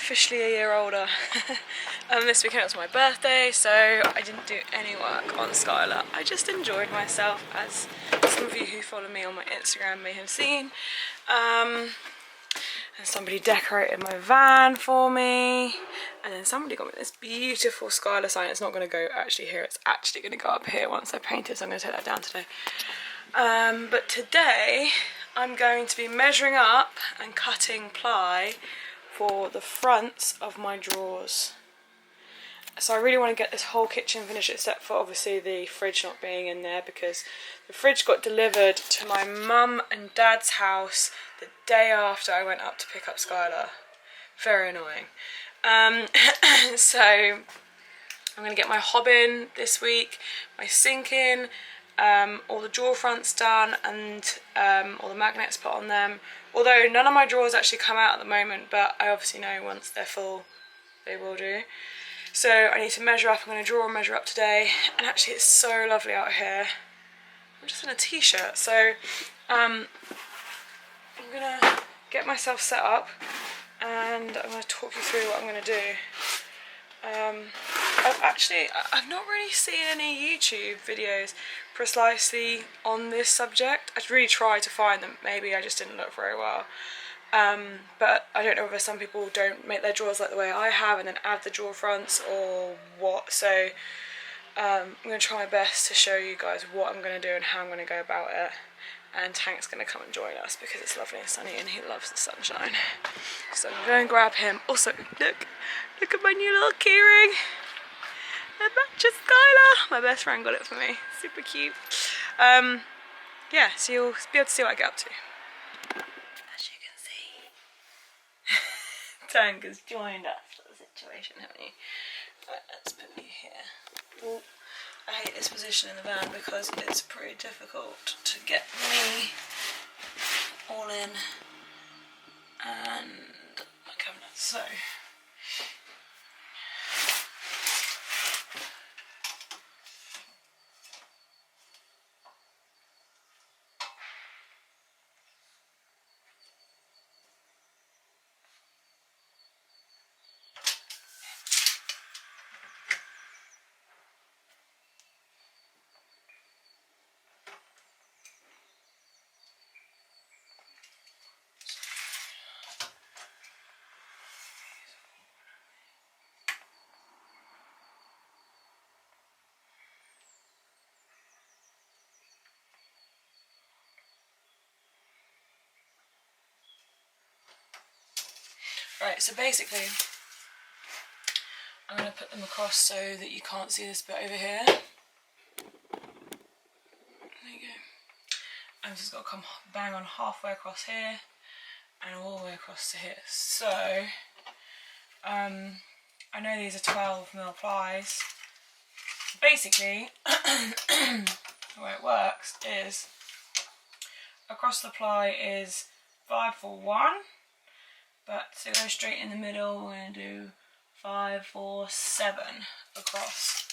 officially a year older. This weekend was my birthday, so I didn't do any work on Skylar. I just enjoyed myself, as some of you who follow me on my Instagram may have seen. And somebody decorated my van for me, and then somebody got me this beautiful Skylar sign. It's not going to go actually here, it's actually going to go up here once I paint it, so I'm going to take that down today. But today I'm going to be measuring up and cutting ply for the fronts of my drawers. So I really want to get this whole kitchen finished, except for obviously the fridge not being in there, because the fridge got delivered to my mum and dad's house the day after I went up to pick up Skylar. Very annoying. So I'm going to get my hob in this week, my sink in, all the drawer fronts done, and all the magnets put on them. Although none of my drawers actually come out at the moment, but I obviously know once they're full they will do. So I need to measure up. I'm going to draw and measure up today, and actually it's so lovely out here. I'm just in a t-shirt, so I'm going to get myself set up and I'm going to talk you through what I'm going to do. I've not really seen any YouTube videos precisely on this subject. I'd really tried to find them, maybe I just didn't look very well. But I don't know whether some people don't make their drawers like the way I have and then add the drawer fronts or what. So I'm going to try my best to show you guys what I'm going to do and how I'm going to go about it. And Tank's going to come and join us because it's lovely and sunny and he loves the sunshine. So I'm going to go and grab him. Also, look at my new little keyring. It matches Skylar. My best friend got it for me. Super cute. Yeah, so you'll be able to see what I get up to. As you can see, Tank has joined us for the situation, haven't you? Right, let's put you here. Ooh. I hate this position in the van because it's pretty difficult to get me all in and my cabinet. So right, so basically I'm going to put them across so that you can't see this bit over here. There you go. I've just got to come bang on halfway across here and all the way across to here. So I know these are 12mm plies. Basically the way it works is across the ply is 5 for 1. But to go straight in the middle, we're going to do 5, 4, 7 across.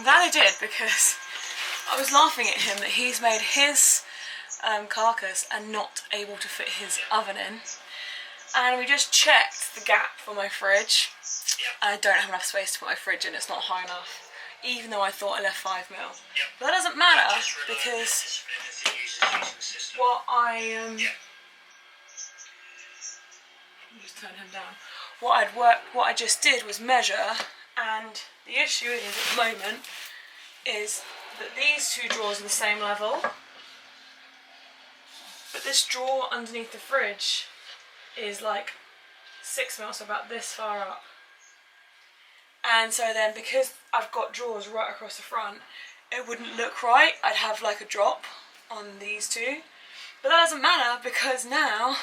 glad I did, because I was laughing at him that he's made his carcass and not able to fit his oven in. And we just checked the gap for my fridge. I don't have enough space to put my fridge in, it's not high enough, even though I thought I left 5 mil. But that doesn't matter, because what I'll just turn him down. What I just did was measure, and the issue is at the moment is that these two drawers are the same level, but this drawer underneath the fridge is like 6 mil, so about this far up. And so then, because I've got drawers right across the front, it wouldn't look right. I'd have like a drop on these two. But that doesn't matter, because now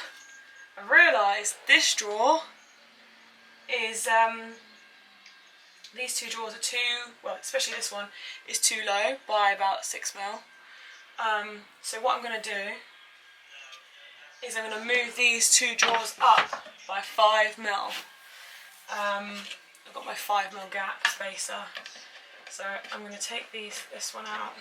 I realise this drawer is, these two drawers are too, well, especially this one, is too low by about 6 mil. So what I'm going to do is I'm going to move these two drawers up by 5 mil. I've got my 5 mil gap spacer, so I'm going to take this one out.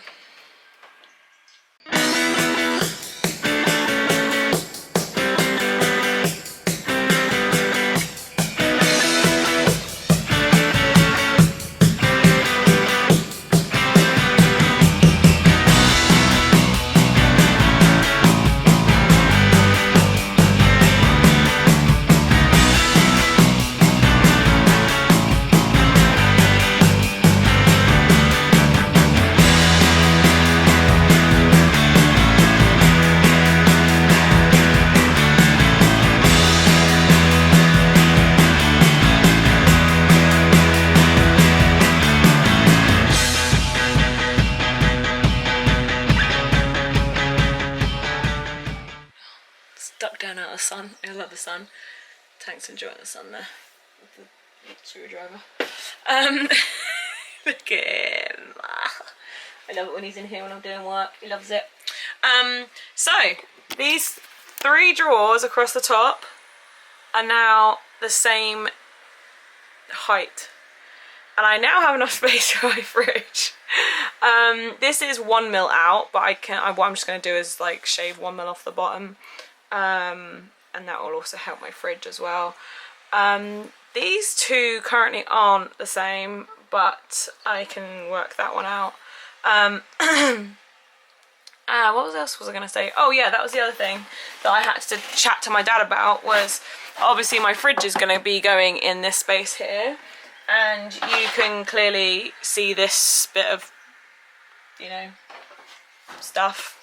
Duck down out of the sun. I love the sun. Tank's enjoying the sun there with the screwdriver. Look at him. I love it when he's in here when I'm doing work. He loves it. So these 3 drawers across the top are now the same height, and I now have enough space for my fridge. This is 1 mil out, but what I'm just going to do is like shave 1 mil off the bottom. And that will also help my fridge as well. These two currently aren't the same, but I can work that one out. What else was I going to say? Oh yeah, that was the other thing that I had to chat to my dad about, was obviously my fridge is going to be going in this space here, and you can clearly see this bit of, you know, stuff.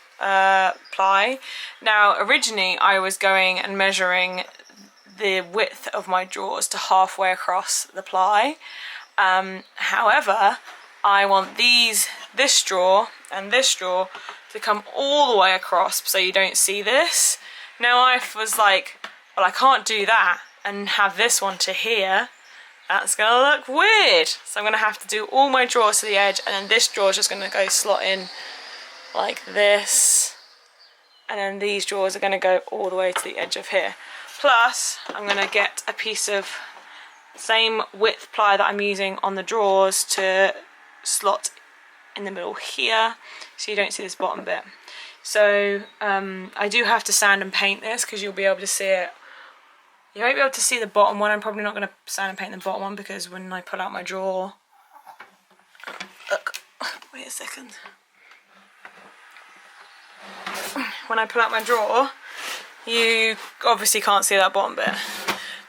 Ply. Now originally I was going and measuring the width of my drawers to halfway across the ply. However, I want this drawer and this drawer to come all the way across so you don't see this. Now I was like, well, I can't do that and have this one to here. That's gonna look weird. So I'm gonna have to do all my drawers to the edge, and then this drawer is just gonna go slot in like this, and then these drawers are going to go all the way to the edge of here. Plus I'm going to get a piece of same width ply that I'm using on the drawers to slot in the middle here, so you don't see this bottom bit. So I do have to sand and paint this, because you'll be able to see it. You won't be able to see the bottom one. I'm probably not going to sand and paint the bottom one, because when I pull out my drawer, look, wait a second. When I pull out my drawer, you obviously can't see that bottom bit,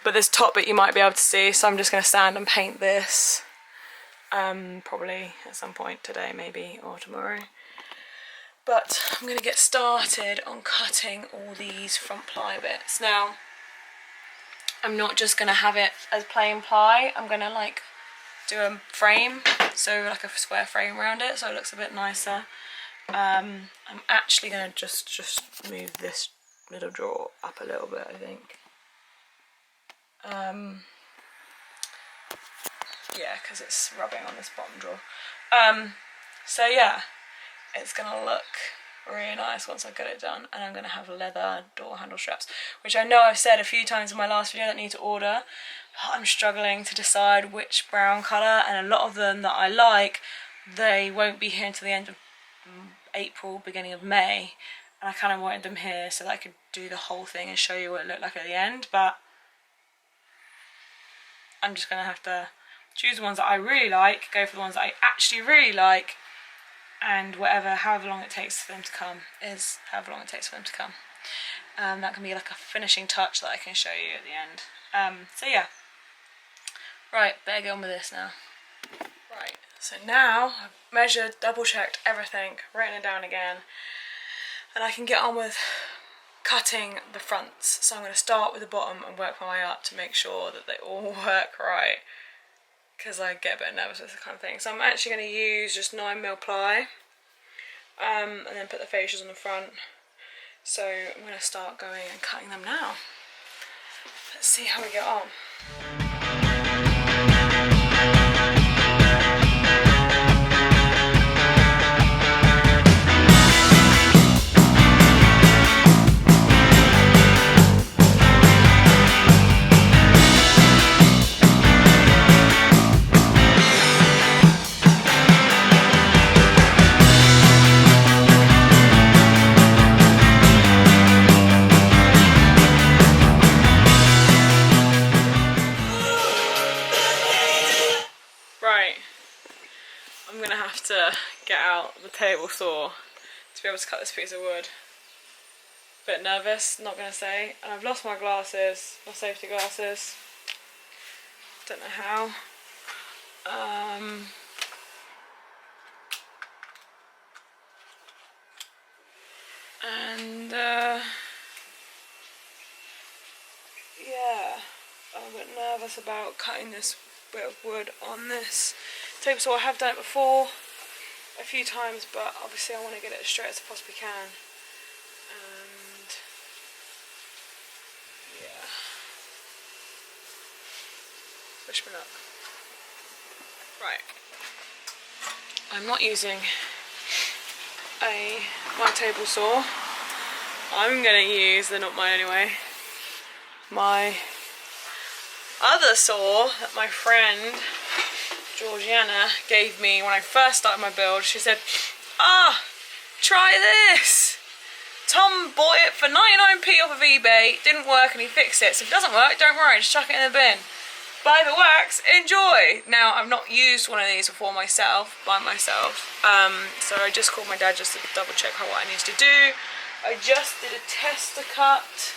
but this top bit you might be able to see, so I'm just going to sand and paint this probably at some point today maybe, or tomorrow. But I'm going to get started on cutting all these front ply bits. Now I'm not just going to have it as plain ply, I'm going to like do a frame, so like a square frame around it, so it looks a bit nicer. I'm actually going to just move this middle drawer up a little bit, I think. Yeah, because it's rubbing on this bottom drawer. So yeah, it's going to look really nice once I get it done, and I'm going to have leather door handle straps, which I know I've said a few times in my last video that I need to order, but I'm struggling to decide which brown colour, and a lot of them that I like they won't be here until the end of April, beginning of May, and I kind of wanted them here so that I could do the whole thing and show you what it looked like at the end, but I'm just going to have to choose the ones that I really like, go for the ones that I actually really like, and however long it takes for them to come is however long it takes for them to come. That can be like a finishing touch that I can show you at the end. So yeah. Right, better get on with this now. Right, so now I've measured, double checked everything, written it down again, and I can get on with cutting the fronts. So I'm going to start with the bottom and work my way up to make sure that they all work right, because I get a bit nervous with this kind of thing. So I'm actually going to use just 9mm ply, and then put the fascias on the front. So I'm going to start going and cutting them now. Let's see how we get on. To get out the table saw to be able to cut this piece of wood. Bit nervous, not gonna say. And I've lost my glasses, my safety glasses. Don't know how. Yeah, I'm a bit nervous about cutting this bit of wood on this table saw. I have done it before a few times, but obviously I want to get it as straight as I possibly can. And yeah, wish me luck. Right, I'm not using my table saw. I'm gonna use, they're not mine anyway, my other saw that my friend Georgiana gave me when I first started my build. She said, try this. Tom bought it for 99p off of eBay, it didn't work and he fixed it. So if it doesn't work, don't worry, just chuck it in the bin. But if it works, enjoy. Now, I've not used one of these before myself, by myself. So I just called my dad just to double check what I need to do. I just did a tester cut,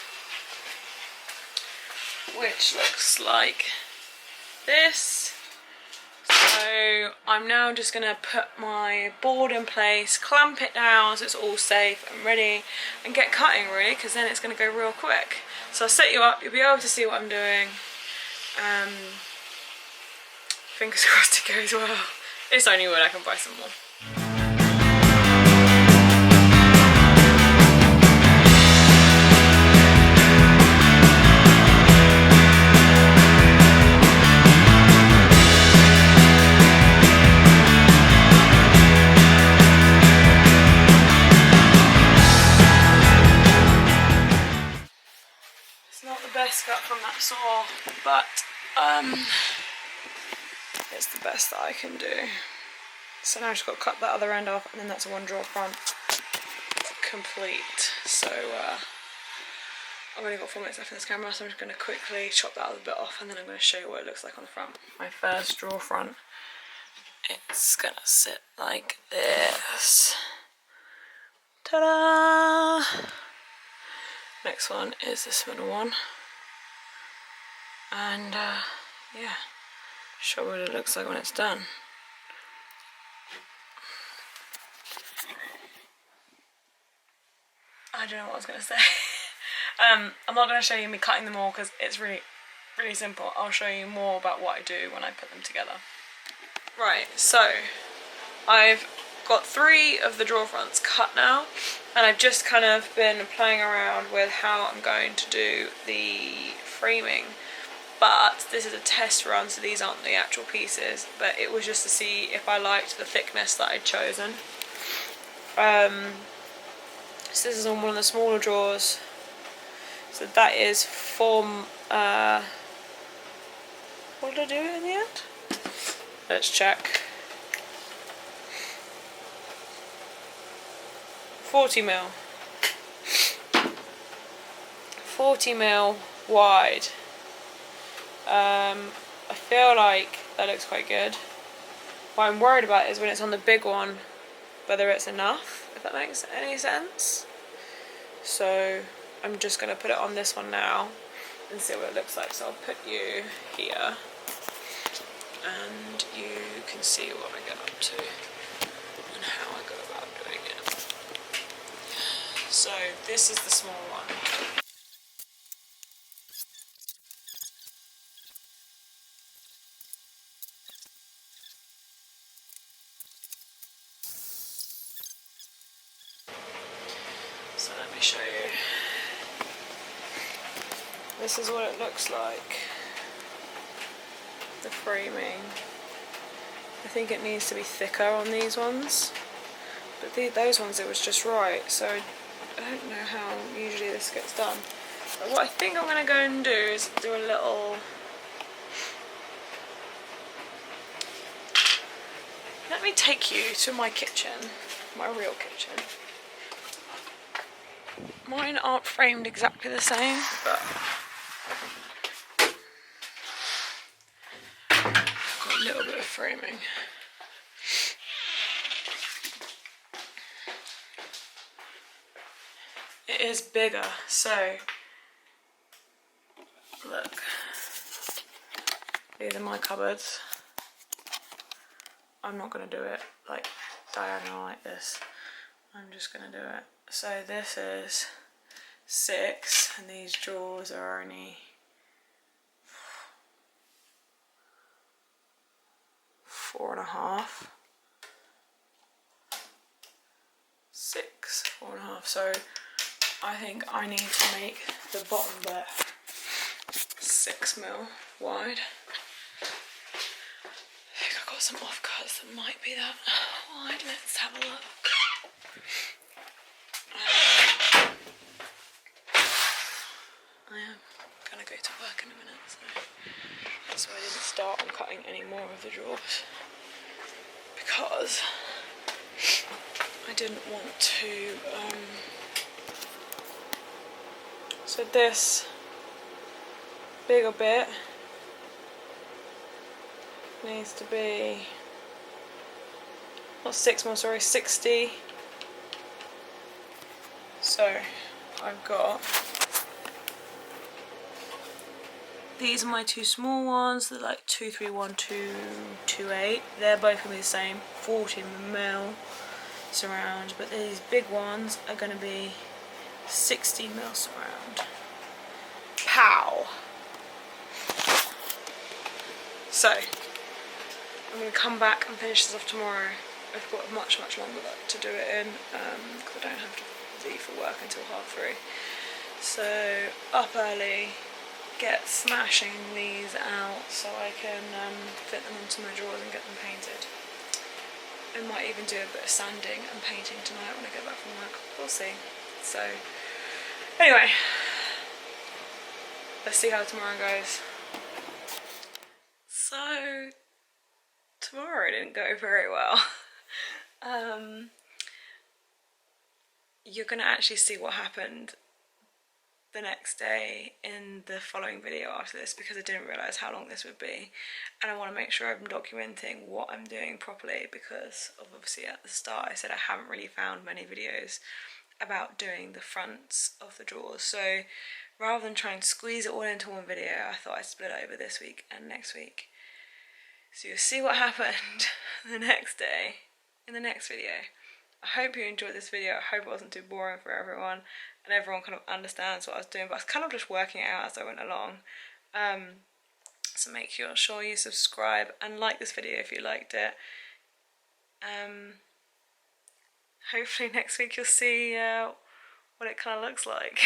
which looks like this. So I'm now just going to put my board in place, clamp it down so it's all safe and ready, and get cutting really, because then it's going to go real quick. So I'll set you up, you'll be able to see what I'm doing. Fingers crossed it goes well. It's only wood, I can buy some more. Best cut from that saw, but it's the best that I can do. So now I've just got to cut that other end off, and then that's a one drawer front complete. So I've only got 4 minutes left in this camera, so I'm just going to quickly chop that other bit off, and then I'm going to show you what it looks like on the front. My first drawer front, it's going to sit like this. Ta-da! Next one is this middle one. And yeah, show what it looks like when it's done. I don't know what I was going to say. I'm not going to show you me cutting them all because it's really simple. I'll show you more about what I do when I put them together. Right, so I've got 3 of the drawer fronts cut now, and I've just kind of been playing around with how I'm going to do the framing. But this is a test run, so these aren't the actual pieces, but it was just to see if I liked the thickness that I'd chosen. So this is on one of the smaller drawers. So that is from, what did I do in the end? Let's check. 40mm. 40mm wide. I feel like that looks quite good. What I'm worried about is when it's on the big one, whether it's enough, if that makes any sense. So I'm just going to put it on this one now and see what it looks like. So I'll put you here and you can see what I get up to and how I go about doing it. So this is the small one. So let me show you. This is what it looks like. The framing. I think it needs to be thicker on these ones, but those ones it was just right, so I don't know how usually this gets done. But what I think I'm going to go and do is do a little... Let me take you to my kitchen, my real kitchen. Mine aren't framed exactly the same, but I've got a little bit of framing. It is bigger, so look, these are my cupboards. I'm not going to do it like diagonal like this, I'm just going to do it. So this is 6 and these drawers are only 4.5. 6, 4.5. So I think I need to make the bottom bit 6mm wide. I think I've got some offcuts that might be that wide. Let's have a look. I am gonna go to work in a minute, so that's why I didn't start on cutting any more of the drawers, because I didn't want to. So this bigger bit needs to be not 6mm, sorry, 60. So I've got. These are my 2 small ones, they're like 231, 228. They're both going to be the same, 40mm surround, but these big ones are going to be 60mm surround. Pow! So, I'm going to come back and finish this off tomorrow. I've got much longer to do it in, because I don't have to leave for work until 3:30. So, up early, get smashing these out so I can fit them onto my drawers and get them painted. I might even do a bit of sanding and painting tonight when I get back from work. We'll see. So, anyway, let's see how tomorrow goes. So, tomorrow didn't go very well. You're gonna actually see what happened the next day in the following video after this, because I didn't realise how long this would be, and I want to make sure I'm documenting what I'm doing properly, because obviously at the start I said I haven't really found many videos about doing the fronts of the drawers, so rather than try and squeeze it all into one video, I thought I'd split it over this week and next week. So you'll see what happened the next day in the next video. I hope you enjoyed this video. I hope it wasn't too boring for everyone and everyone kind of understands what I was doing, but I was kind of just working it out as I went along. So make sure you subscribe and like this video if you liked it. Hopefully next week you'll see what it kind of looks like.